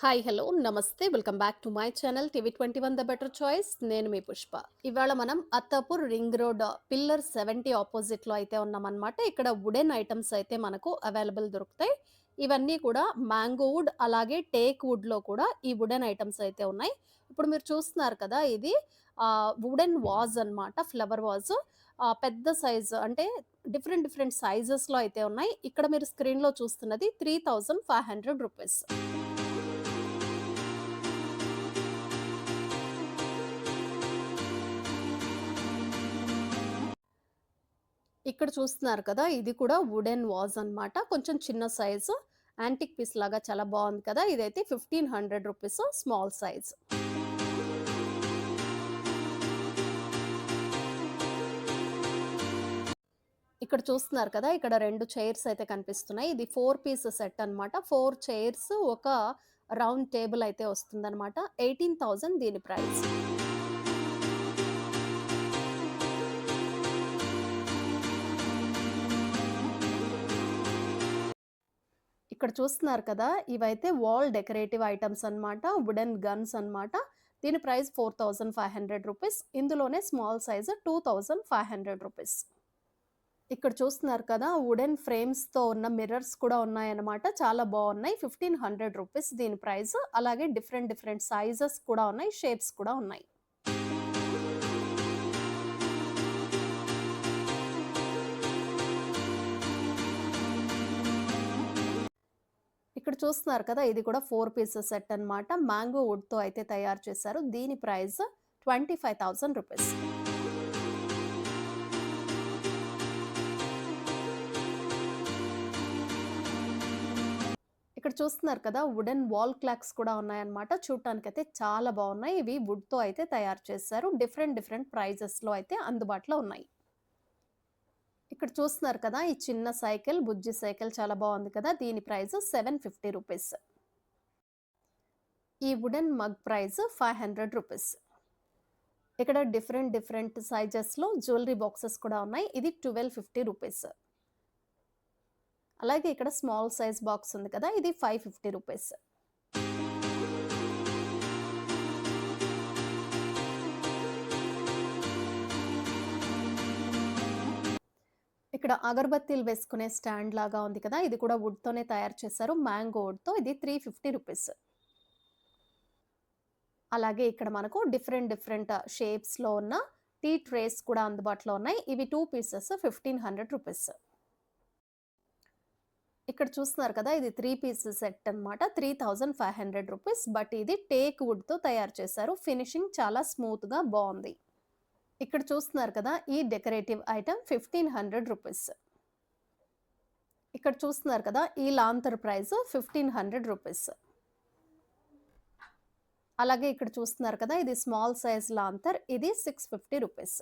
Hi hello నమస్తే welcome back to my channel TV 21 the better choice. నేను మీ పుష్ప. ఇవాళ మనం అత్తాపూర్ రింగ్ రోడ్ పిల్లర్ 70 ఆపోజిట్లో అయితే ఉన్నామన్నమాట. ఇక్కడ వుడెన్ ఐటమ్స్ అయితే మనకు అవైలబుల్ దొరుకుతాయి. ఇవన్నీ కూడా మ్యాంగో వుడ్ అలాగే టేక్ వుడ్లో కూడా ఈ వుడెన్ ఐటమ్స్ అయితే ఉన్నాయి. ఇప్పుడు మీరు చూస్తున్నారు కదా, ఇది వుడెన్ వాజ్ అన్నమాట, ఫ్లవర్ వాజ్. పెద్ద సైజు అంటే డిఫరెంట్ డిఫరెంట్ సైజెస్లో అయితే ఉన్నాయి. ఇక్కడ మీరు స్క్రీన్లో చూస్తున్నది 3500 రూపీస్. ఇక్కడ చూస్తున్నారు కదా, ఇది కూడా వుడెన్ వాజ్ అన్నమాట. కొంచెం చిన్న సైజు యాంటిక్ పీస్ లాగా చాలా బాగుంది కదా. ఇదైతే 1500 రూపీస్ స్మాల్ సైజ్. ఇక్కడ చూస్తున్నారు కదా, ఇక్కడ 2 చైర్స్ అయితే కనిపిస్తున్నాయి. ఇది 4 పీస్ సెట్ అన్నమాట. 4 చైర్స్, ఒక రౌండ్ టేబుల్ అయితే వస్తుందన్నమాట. 18,000 దీని ప్రైస్. ఇక్కడ చూస్తున్నారు కదా, ఇవైతే వాల్ డెకరేటివ్ ఐటమ్స్ అన్నమాట. వుడెన్ గన్స్ అన్నమాట. దీని ప్రైస్ 4500 రూపీస్. ఇందులోనే స్మాల్ సైజ్ 2500 రూపీస్. ఇక్కడ చూస్తున్నారు కదా, వుడెన్ ఫ్రేమ్స్‌తో ఉన్న మిర్రర్స్ కూడా ఉన్నాయన్నమాట. చాలా బాగున్నాయి. 1500 రూపీస్ దీని ప్రైస్. అలాగే డిఫరెంట్ డిఫరెంట్ సైజెస్ కూడా ఉన్నాయి, షేప్స్ కూడా ఉన్నాయి. ఇక్కడ చూస్తున్నారు కదా, ఇది కూడా 4 పీసెస్ సెట్ అన్నమాట. మ్యాంగో వుడ్‌తో అయితే తయారు చేశారు. దీని ప్రైస్ 25,000 రూపీస్. ఇక్కడ చూస్తున్నారు కదా, వుడెన్ వాల్ క్లాక్స్ కూడా ఉన్నాయన్నమాట. చూడటానికైతే చాలా బాగున్నాయి. ఇవి వుడ్‌తో అయితే తయారు చేశారు. డిఫరెంట్ డిఫరెంట్ ప్రైజెస్‌లో అయితే అందుబాటులో ఉన్నాయి. ఇక్కడ చూస్తున్నారు కదా, ఈ చిన్న సైకిల్, బుజ్జి సైకిల్ చాలా బాగుంది కదా. దీని ప్రైస్ 750 రూపీస్. ఈ వుడెన్ మగ్ ప్రైస్ 500 రూపీస్. ఇక్కడ డిఫరెంట్ డిఫరెంట్ సైజెస్‌లో జ్యువెలరీ బాక్సెస్ కూడా ఉన్నాయి. ఇది 1250 రూపీస్. అలాగే ఇక్కడ స్మాల్ సైజ్ బాక్స్ ఉంది కదా, ఇది 550 రూపీస్. ఇక్కడ అగరబత్తీలు వేసుకునే స్టాండ్ లాగా ఉంది కదా, ఇది కూడా వుడ్‌తోనే తయారు చేశారు. మ్యాంగో వుడ్‌తో. ఇది 350 రూపీస్. అలాగే ఇక్కడ మనకు డిఫరెంట్ డిఫరెంట్ షేప్స్‌లో ఉన్న టీ ట్రేస్ కూడా అందుబాటులో ఉన్నాయి. ఇవి 2 పీసెస్ 1500 రూపీస్. ఇక్కడ చూస్తున్నారు కదా, ఇది 3 పీస్ సెట్ అన్నమాట. 3500 రూపీస్. బట్ ఇది టేక్ వుడ్‌తో తయారు చేశారు. ఫినిషింగ్ చాలా స్మూత్‌గా బాగుంది. ఇక్కడ చూస్తున్నారు కదా, ఈ డెకరేటివ్ ఐటమ్ 1500 రూపీస్. ఇక్కడ చూస్తున్నారు కదా, ఈ లాంతర్ ప్రైస్ 1500 రూపీస్. అలాగే ఇక్కడ చూస్తున్నారు కదా, ఇది స్మాల్ సైజ్ లాంతర్. ఇది 650 రూపీస్.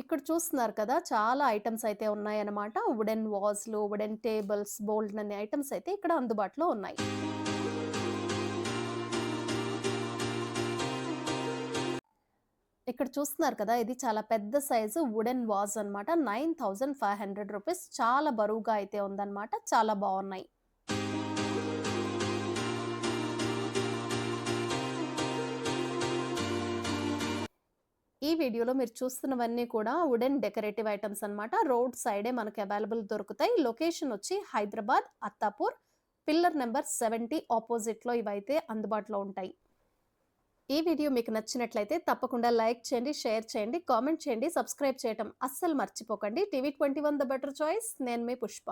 ఇక్కడ చూస్తున్నారు కదా, చాలా ఐటమ్స్ అయితే ఉన్నాయన్నమాట. వుడెన్ వాజ్లు, వుడెన్ టేబుల్స్, బోల్డన్ని ఐటమ్స్ అయితే ఇక్కడ అందుబాటులో ఉన్నాయి. ఇక్కడ చూస్తున్నారు కదా, ఇది చాలా పెద్ద సైజు వుడెన్ వాజ్ అన్నమాట. 9500 రూపీస్. చాలా బరువుగా అయితే ఉందన్నమాట. చాలా బాగున్నాయి. ఈ వీడియోలో మీరు చూస్తున్నవన్నీ కూడా వుడెన్ డెకరేటివ్ ఐటమ్స్ అన్నమాట. రోడ్ సైడే మనకు అవైలబుల్ దొరుకుతాయి. లొకేషన్ వచ్చి హైదరాబాద్, అత్తాపూర్, పిల్లర్ నెంబర్ 70 ఆపోజిట్లో ఇవైతే అందుబాటులో ఉంటాయి. ఈ వీడియో మీకు నచ్చినట్లయితే తప్పకుండా లైక్ చేయండి, షేర్ చేయండి, కామెంట్ చేయండి, సబ్స్క్రైబ్ చేయటం అస్సలు మర్చిపోకండి. TV 21 the better choice. నేను మీ పుష్ప.